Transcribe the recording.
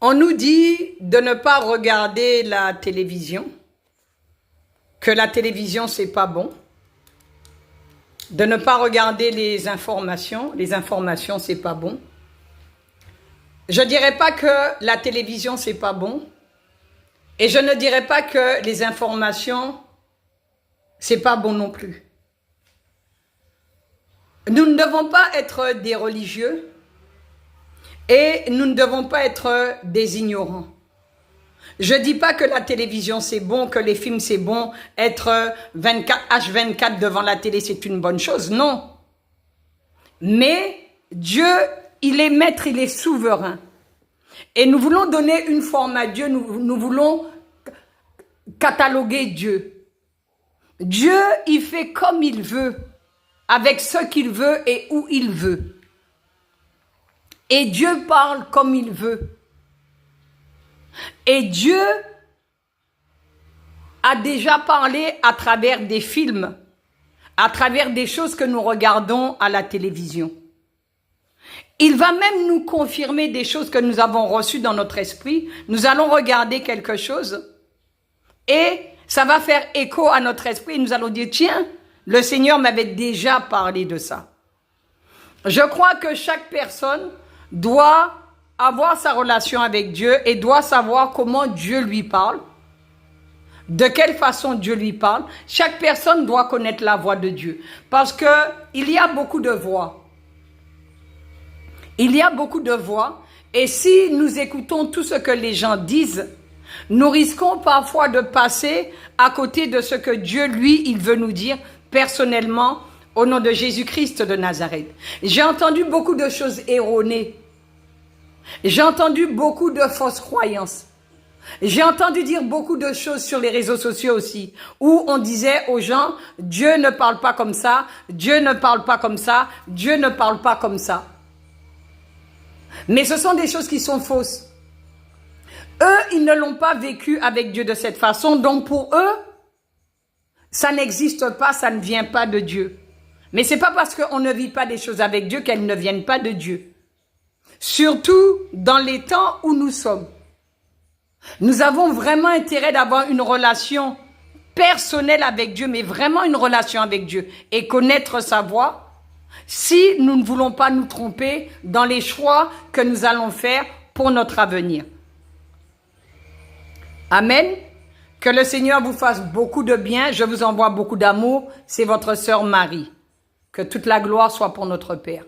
On nous dit de ne pas regarder la télévision, que la télévision c'est pas bon, de ne pas regarder les informations c'est pas bon. Je dirais pas que la télévision c'est pas bon, et je ne dirais pas que les informations c'est pas bon non plus. Nous ne devons pas être des religieux et nous ne devons pas être des ignorants. Je dis pas que la télévision c'est bon, que les films c'est bon, être H24 devant la télé c'est une bonne chose, non. Mais Dieu, il est maître, il est souverain. Et nous voulons donner une forme à Dieu, nous voulons cataloguer Dieu. Dieu, il fait comme il veut, avec ce qu'il veut et où il veut. Et Dieu parle comme il veut. Et Dieu a déjà parlé à travers des films, à travers des choses que nous regardons à la télévision. Il va même nous confirmer des choses que nous avons reçues dans notre esprit. Nous allons regarder quelque chose et ça va faire écho à notre esprit. Nous allons dire, tiens, le Seigneur m'avait déjà parlé de ça. Je crois que chaque personne doit avoir sa relation avec Dieu et doit savoir comment Dieu lui parle, de quelle façon Dieu lui parle. Chaque personne doit connaître la voix de Dieu parce que il y a beaucoup de voix. Il y a beaucoup de voix et si nous écoutons tout ce que les gens disent, nous risquons parfois de passer à côté de ce que Dieu, lui, il veut nous dire personnellement au nom de Jésus-Christ de Nazareth. J'ai entendu beaucoup de choses erronées. J'ai entendu beaucoup de fausses croyances. J'ai entendu dire beaucoup de choses sur les réseaux sociaux aussi, où on disait aux gens, Dieu ne parle pas comme ça, Dieu ne parle pas comme ça, Dieu ne parle pas comme ça. Mais ce sont des choses qui sont fausses. Eux, ils ne l'ont pas vécu avec Dieu de cette façon, donc pour eux, ça n'existe pas, ça ne vient pas de Dieu. Mais c'est pas parce qu'on ne vit pas des choses avec Dieu qu'elles ne viennent pas de Dieu. Surtout dans les temps où nous sommes. Nous avons vraiment intérêt d'avoir une relation personnelle avec Dieu, mais vraiment une relation avec Dieu et connaître sa voix si nous ne voulons pas nous tromper dans les choix que nous allons faire pour notre avenir. Amen. Que le Seigneur vous fasse beaucoup de bien. Je vous envoie beaucoup d'amour. C'est votre sœur Marie. Que toute la gloire soit pour notre Père.